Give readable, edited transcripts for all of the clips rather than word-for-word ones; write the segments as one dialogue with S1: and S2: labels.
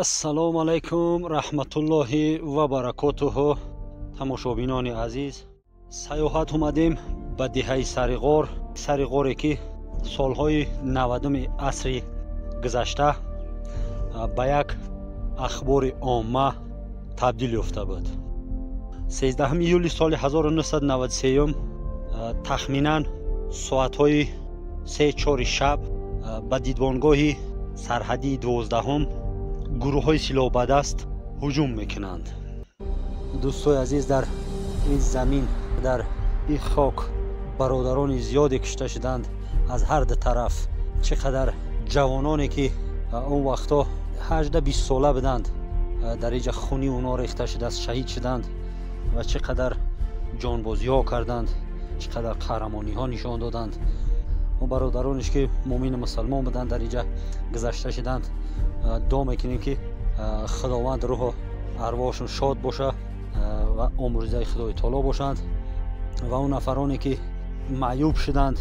S1: ассалому алайкум раҳматуллоҳи ва баракотуҳу. тамошобинони азиз, сайёҳат омадем ба диҳаи Сариғоре ки солҳои 90-уми асри гузашта ба як ахбори омма табдил ёфта буд. 13 июли соли 1993 тахминан соатҳои 3-4 шаб ба дидвонгоҳи сарҳадии 12-ум гурӯҳҳои силоҳбадаст ҳуҷум мекунанд. дӯстои азиз, дар ин замин, дар ин хок бародарони зиёде кушта шуданд аз ҳар ду тараф. чӣ қадар ҷавононе ки он вақтҳо 18-20 сола буданд дар инҷа хуни онҳо рехта шудааст, шаҳид шуданд ва чӣ қадар ҷонбозиҳо карданд, чӣ қадар қаҳрамониҳо нишон доданд. он бародаронеш ки муъмини мусалмон буданд дар инҷа гузашта шуданд. дуо мекунем ки худованд рӯҳу арвоҳашон шод боша ва омӯрзаи худои таоло бошанд. ва он нафароне ки маъюб шуданд,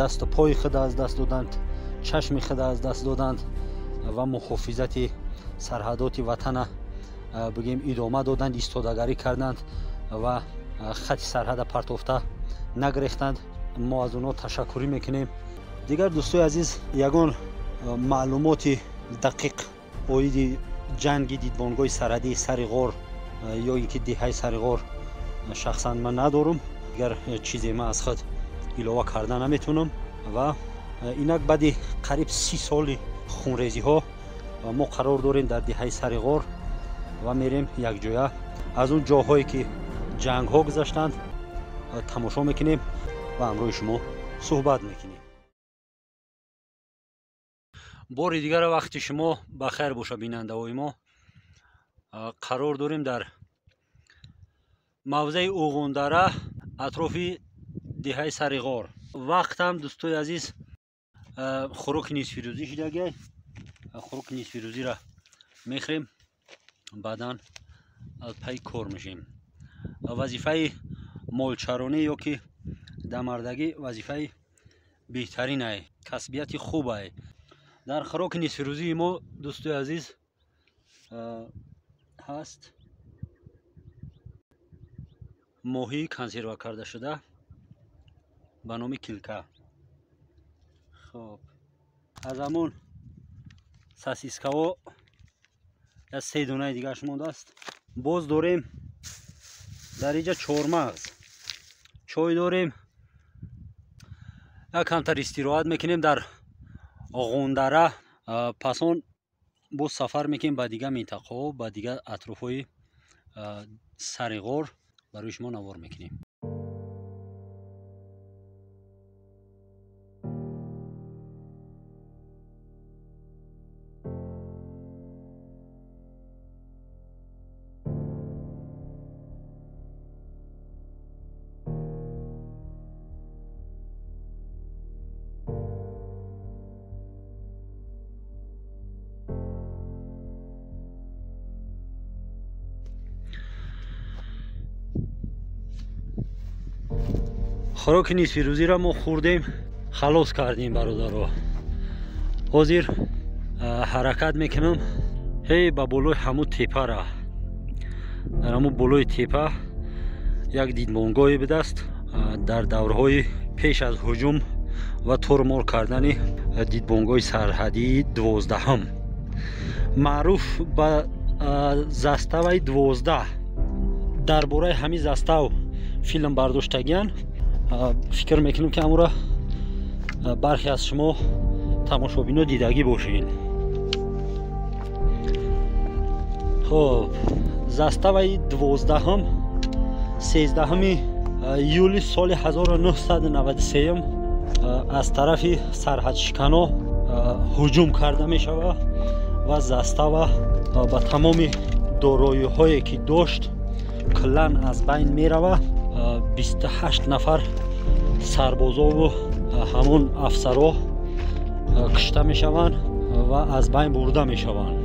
S1: дасту пои худа аз даст доданд, чашми худа аз даст доданд ва муҳофизати сарҳадоти ватана бигем идома доданд, истодагарӣ карданд ва хати сарҳада партофта нагрехтанд. мо аз онҳо ташаккурӣ мекунем. дигар дӯстои азиз, ягон маълумоти дақиқ оиди ҷанги дидбонгоҳи сарҳадии Сари ғор ё ин ки диҳаи Сари ғор шахсан ман надорум. дигар чизе ман аз худ илова карда наметавонам. ва инак баъди қариб 30 соли хунрезиҳо мо қарор дорем дар диҳаи Сари ғор ва мерем якҷоя аз он ҷоҳое ки ҷангҳо гузаштанд тамошо мекунем ва ҳамроҳи шумо суҳбат мекунем. бори дигар вақти шумо ба хайр боша бинандаҳои мо. қарор дорем дар мавзеи уғундара атрофи диҳаи Сари ғор. вақтам дӯстои азиз хӯроки нисфирӯзӣ шудагай. хӯроки нисфирӯзиро мехӯрем, баъдан аз пай кор мешем. вазифаи молчаронӣ ё ки дамардагӣ вазифаи беҳтаринае, касбияти хубае. дар хӯроки нисфирӯзии мо дӯстои азиз ҳаст моҳии консерва карда шуда ба номи килка. хоб аз ҳамон сосискаҳо я 3 донаи дигараш мондааст. боз дорем дар инҷа чормағз, чой дорем. як камтар истироҳат мекунем дар ғундара. пас он боз сафар мекунем ба дигар минтақаҳо, ба дигар атрофҳои Сари ғор барои шумо навор мекунем. хӯроки нисфирӯзиро мо хӯрдем, халос кардем бародаро. ҳозир ҳаракат мекунам ба болои ҳамун тепара. дар ҳамун болои тепа як дидбонгоҳе будааст дар давраҳои пеш аз ҳуҷум ва тормор кардани дидбонгоҳи сарҳадии 12-ум, маъруф ба заставаи 12. дар бораи ҳамин застав филм бардоштагиян. фикр мекунам ки амура бархе аз шумо тамошобино дидагӣ бошед. хоб заставаи 12-ум 13 июли соли 1993 аз тарафи сарҳадшикано ҳуҷум карда мешавад ва застава ба тамоми дороиҳое ки дошт куллан аз байн меравад. 28 нафар сарбозову ҳамон афсаро кушта мешаванд ва аз байн бурда мешаванд.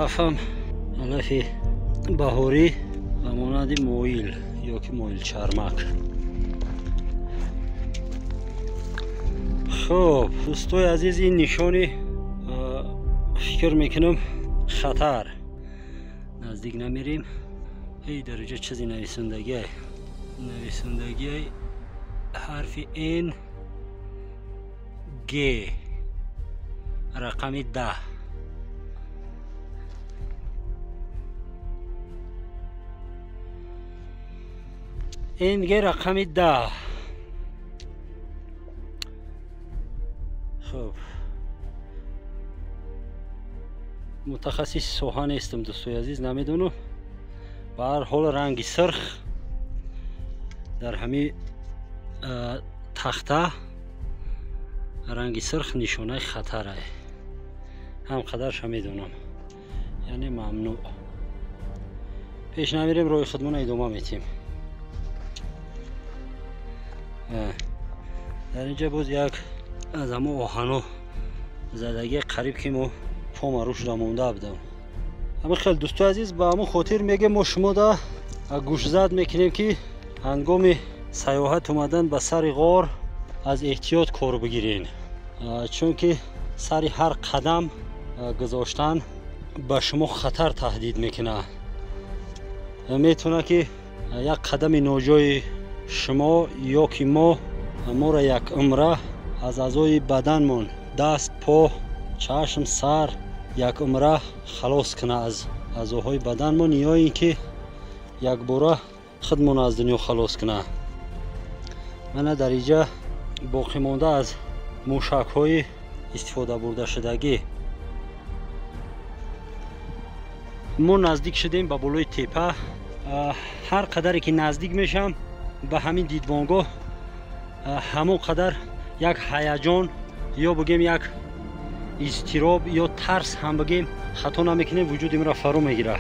S1: علفم علف بهاری و مانند مویل یا که مویل چرمک. خب دوستای عزیز، این نشانی فکر میکنم خطر، نزدیک نمیریم. ای درجه چیزی نویسندگی حرف این گ رقم 10. این گ رقم 10. خب متخصص سوها نیستم دوستای عزیز، نمیدونم. به هر حال رنگ سرخ در همین تخته، رنگ سرخ نشانه خطره. هم قدرش هم میدونم، یعنی ممنوع. پیش نمیریم، روی خودمون ادامه میتیم. در اینجا باز یک از همه آهنو زدگی قریب که ما پا روش را مونده بودم. اما خیلی دوستو عزیز، با همون خاطر میگه ما شما دا گوش زد میکنیم که هنگام سیاحت اومدن به سر غار از احتیاط کار بگیرین، چون که سر هر قدم گذاشتن به شما خطر تهدید میکنه. میتونه که یک قدم ناجای شما یا که ما را یک عمره از اعضای بدنمون، دست، پا، چشم، سر، یک عمره خلاص کنه از اعضاهای بدنمون، یا اینکه یک باره خودمون از دنیا خلاص کنه. من در اینجا باقی مانده از موشک های استفاده برده شدگی. ما نزدیک شدیم به بالای تپه. هر قدری که نزدیک میشم به همین دیدبانگاه، همون قدر یک هیجان یا بگیم یک اضطراب یا ترس هم بگیم خطا نمیکنیم، وجودم را فرو میگیره.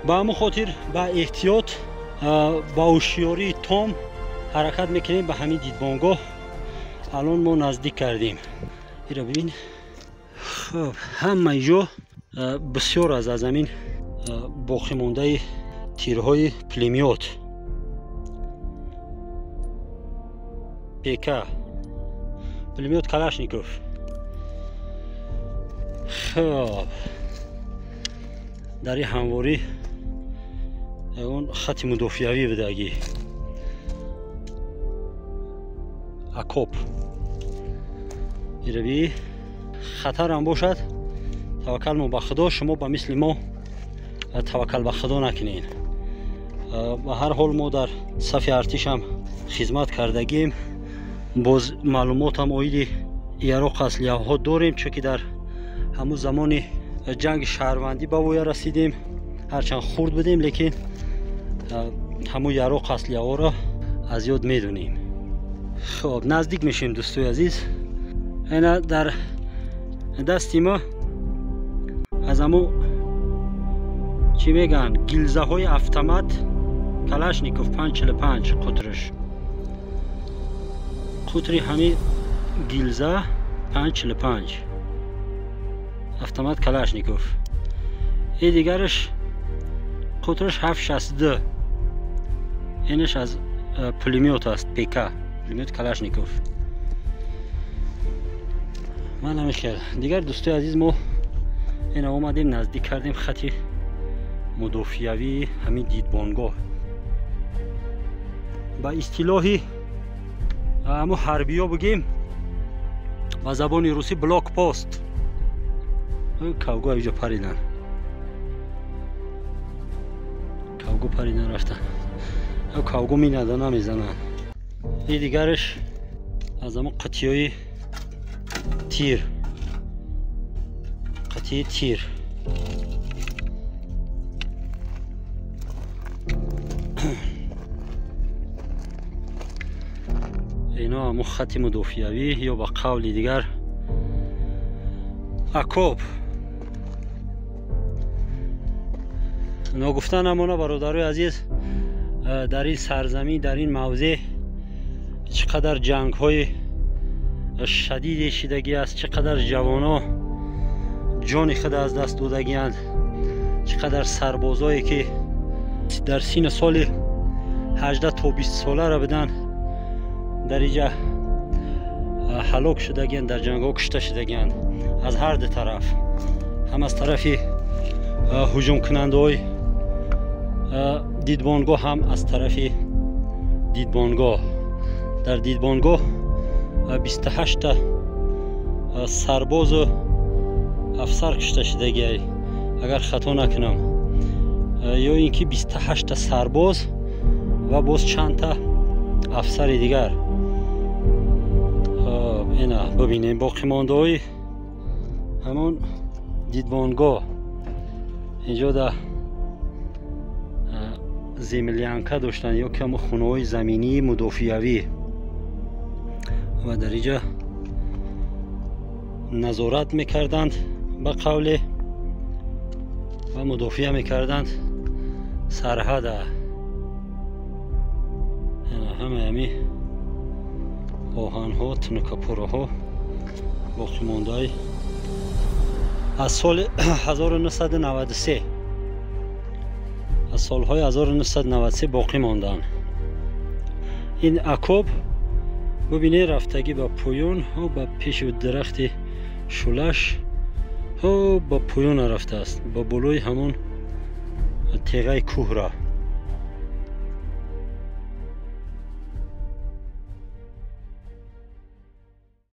S1: با همون خاطر با احتیاط، با هوشیاری تام حرکت میکنیم به همین دیدبانگاه. الان ما نزدیک کردیم. ایرا ببین. خب همه جا بسیار از زمین باقی مانده تیرهای پلیمیوت، پیکا، پلیمیوت کلاشنیکوف. خب در این همواری اون خط مدافعی بدهگی اکوب. ایربی خطر هم باشد، توکل ما به خدا. شما به مثل ما توکل به خدا نکنین. به هر حال ما در صف ارتش هم خدمت کردگیم، باز معلومات هم اوید یراق اسلحه ها داریم، چون که در همون زمان جنگ شهروندی به وی رسیدیم. هرچند خورد بدیم لیکن همون یراق اسلحه ها را از یاد میدونیم. خب نزدیک میشیم دوستای عزیز. اینا در دستی ما از همون چی میگن گیلزه های اتومات کلاشنیکوف 545 قطرش، قطری همین گیلزه 545 اتومات کلاشنیکوف. این دیگرش قطرش 762، اینش از پلیمیوت است، پیکا، پلیمیوت کلاشنیکوف. من نمیشه دیگر دوستای عزیز، ما این اومدیم نزدیک کردیم خطی مدافعی همین دیدبانگاه. با اصطلاحی همون حربی ها بگیم با زبان روسی بلاک پاست. کوگو اینجا پریدن، کوگو پریدن رفتن. کوگو می نده نمیزنن. این دیگرش از همون قطعی های تیر، قطعی تیر. اینا همون خط مدافعی یا با قول دیگر اکوب. نگفتن امانا برادرای عزیز، در این سرزمین، در این موضع چقدر جنگ های شدید شدگی است، چقدر جوانا جان خود از دست دادگی اند. چقدر سربازایی که در سین سال 18 تا 20 ساله را بدن در اینجا هلاک شدگان، در جنگ ها کشته شدگان از هر دو طرف، هم از طرف هجوم کننده های دیدبانگاه، هم از طرف دیدبانگاه. در دیدبانگاه 28 سرباز و افسر کشته شدگی اگر خطا نکنم، یا اینکه 28 سرباز و باز چند تا افسر دیگر. اینا ببینیم باقی مانده های همون دیدبانگاه اینجا در زملیانکا داشتن یا که خونه های زمینی مدافعوی و در اینجا نظارت میکردند به قول و مدافع میکردند سرحد. همه همی آهن ها، تنکاپوره ها باقی مانده از سال 1993 از سالهای 1993 باقی ماندن. این عقاب ببینید رفتگی با پایان ها با پیش درخت شلش ها با پایان رفته است، با بالای همون تیغه کوه را.